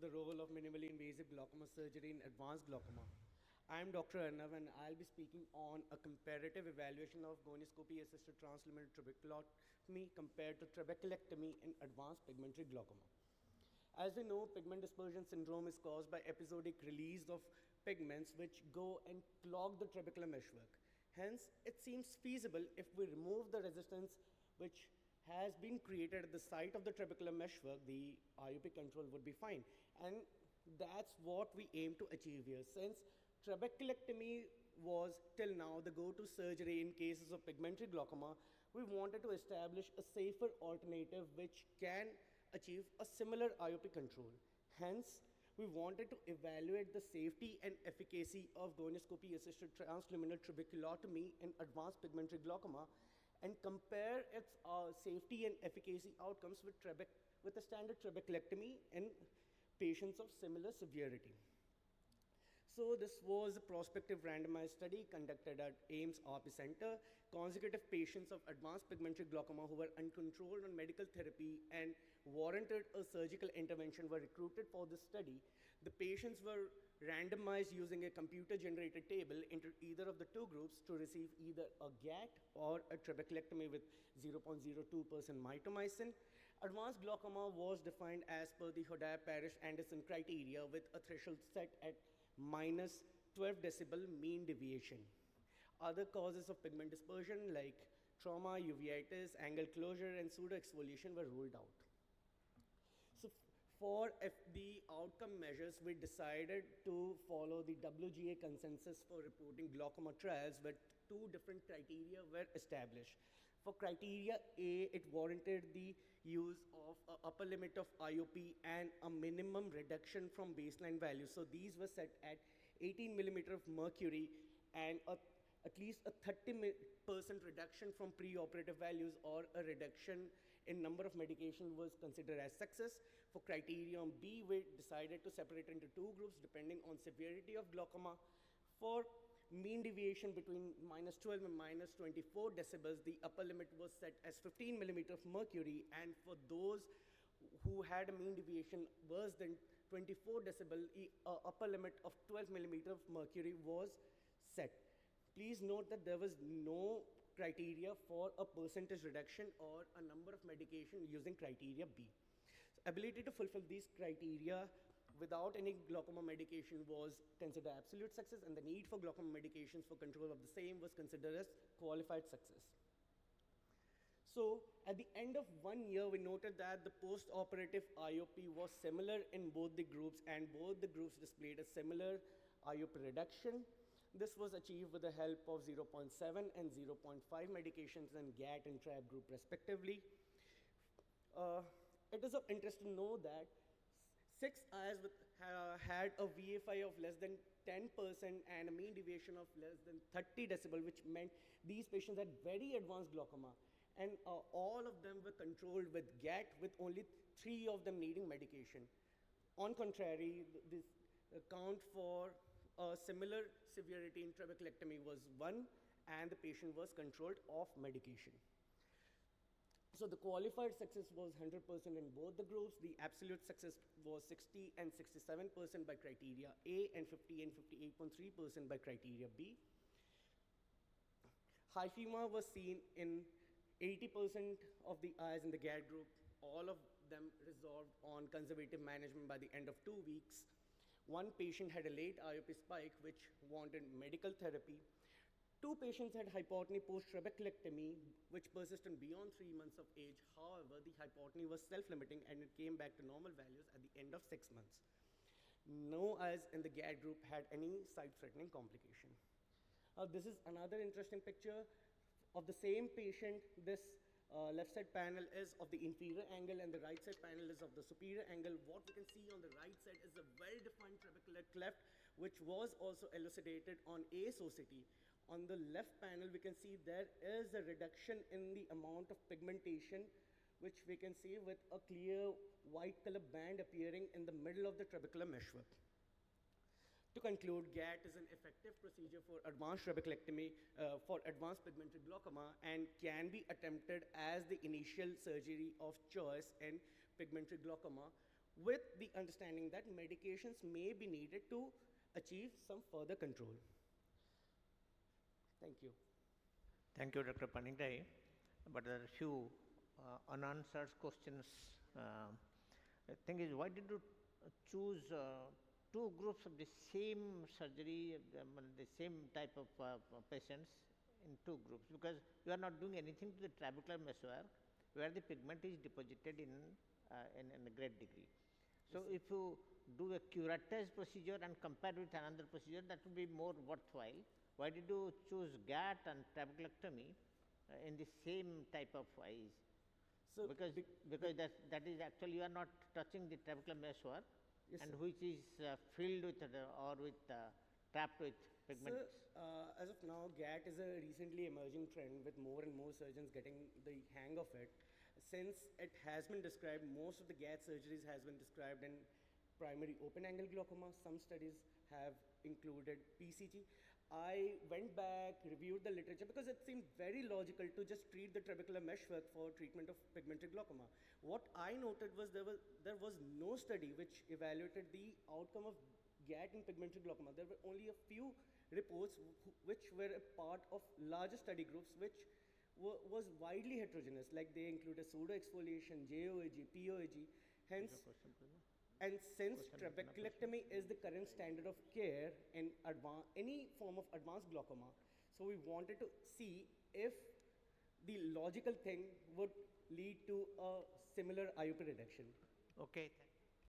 the role of minimally invasive glaucoma surgery in advanced glaucoma. I am Dr. Arnav, and I'll be speaking on a comparative evaluation of gonioscopy-assisted transluminal trabeculotomy compared to trabeculectomy in advanced pigmentary glaucoma. As we know, pigment dispersion syndrome is caused by episodic release of pigments which go and clog the trabecular meshwork. Hence, it seems feasible if we remove the resistance which has been created at the site of the trabecular meshwork, the IOP control would be fine. And that's what we aim to achieve here. Since trabeculectomy was till now the go-to surgery in cases of pigmentary glaucoma, we wanted to establish a safer alternative which can achieve a similar IOP control. Hence, we wanted to evaluate the safety and efficacy of gonioscopy-assisted transluminal trabeculotomy in advanced pigmentary glaucoma and compare its safety and efficacy outcomes with a standard trabeculectomy in patients of similar severity. So this was a prospective randomized study conducted at AIOMS RP Center. Consecutive patients of advanced pigmentary glaucoma who were uncontrolled on medical therapy and warranted a surgical intervention were recruited for this study. The patients were randomized using a computer-generated table into either of the two groups to receive either a Gatt or a trabeculectomy with 0.02% mitomycin. Advanced glaucoma was defined as per the Hodaya-Parrish-Anderson criteria with a threshold set at minus 12 decibel mean deviation. Other causes of pigment dispersion like trauma, uveitis, angle closure, and pseudoexfoliation were ruled out. So for the outcome measures, we decided to follow the WGA consensus for reporting glaucoma trials where two different criteria were established. For criteria A, it warranted the use of an upper limit of IOP and a minimum reduction from baseline values. So these were set at 18 millimeter of mercury and at least a 30% reduction from preoperative values or a reduction in number of medication was considered as success. For criterion B, we decided to separate into two groups depending on severity of glaucoma. For mean deviation between minus 12 and minus 24 decibels, the upper limit was set as 15 millimeter of mercury, and for those who had a mean deviation worse than 24 decibel, upper limit of 12 millimeter of mercury was set. Please note that there was no criteria for a percentage reduction or a number of medication using criteria B. So ability to fulfill these criteria without any glaucoma medication was considered absolute success, and the need for glaucoma medications for control of the same was considered as qualified success. So at the end of 1 year, we noted that the post-operative IOP was similar in both the groups, and both the groups displayed a similar IOP reduction. This was achieved with the help of 0.7 and 0.5 medications in Gatt and TRAB group respectively. It is of interest to know that 6 eyes had a VFI of less than 10% and a mean deviation of less than 30 decibel, which meant these patients had very advanced glaucoma. And all of them were controlled with Gatt, with only 3 of them needing medication. On contrary, this count for similar severity in trabeculectomy was 1, and the patient was controlled off medication. So the qualified success was 100% in both the groups. The absolute success was 60 and 67% by criteria A and 50 and 58.3% by criteria B. Hyphema was seen in 80% of the eyes in the Gatt group. All of them resolved on conservative management by the end of 2 weeks. One patient had a late IOP spike which wanted medical therapy. 2 patients had hypotony post-trabeculectomy, which persisted beyond 3 months of age. However, the hypotony was self-limiting and it came back to normal values at the end of 6 months. No eyes in the Gatt group had any sight-threatening complication. This is another interesting picture of the same patient. This left side panel is of the inferior angle and the right side panel is of the superior angle. What we can see on the right side is a well-defined trabecular cleft, which was also elucidated on AIOS2025. On the left panel, we can see there is a reduction in the amount of pigmentation, which we can see with a clear white color band appearing in the middle of the trabecular meshwork. To conclude, Gatt is an effective procedure for advanced trabeculectomy for advanced pigmentary glaucoma and can be attempted as the initial surgery of choice in pigmentary glaucoma with the understanding that medications may be needed to achieve some further control. Thank you. Thank you, Dr. Panigrahi. But there are few unanswered questions. The thing is, why did you choose two groups of the same surgery, the same type of patients in two groups? Because you are not doing anything to the trabecular meshwork where the pigment is deposited in a great degree. So if you do a curettage procedure and compare with another procedure, that would be more worthwhile. Why did you choose Gatt and trabeculectomy in the same type of eyes? So because that is actually, you are not touching the trabecular meshwork, yes, and which is filled with or with trapped with pigment. So, as of now, Gatt is a recently emerging trend with more and more surgeons getting the hang of it. Since it has been described, most of the Gatt surgeries has been described in primary open angle glaucoma. Some studies have included PCG. I went back, reviewed the literature because it seemed very logical to just treat the trabecular meshwork for treatment of pigmented glaucoma. What I noted was there was no study which evaluated the outcome of Gatt in pigmented glaucoma. There were only a few reports which were a part of larger study groups which was widely heterogeneous, like they included pseudo exfoliation, JOAG, POAG. Hence, and since trabeculectomy is the current standard of care in any form of advanced glaucoma, so we wanted to see if the logical thing would lead to a similar IOP reduction. Okay.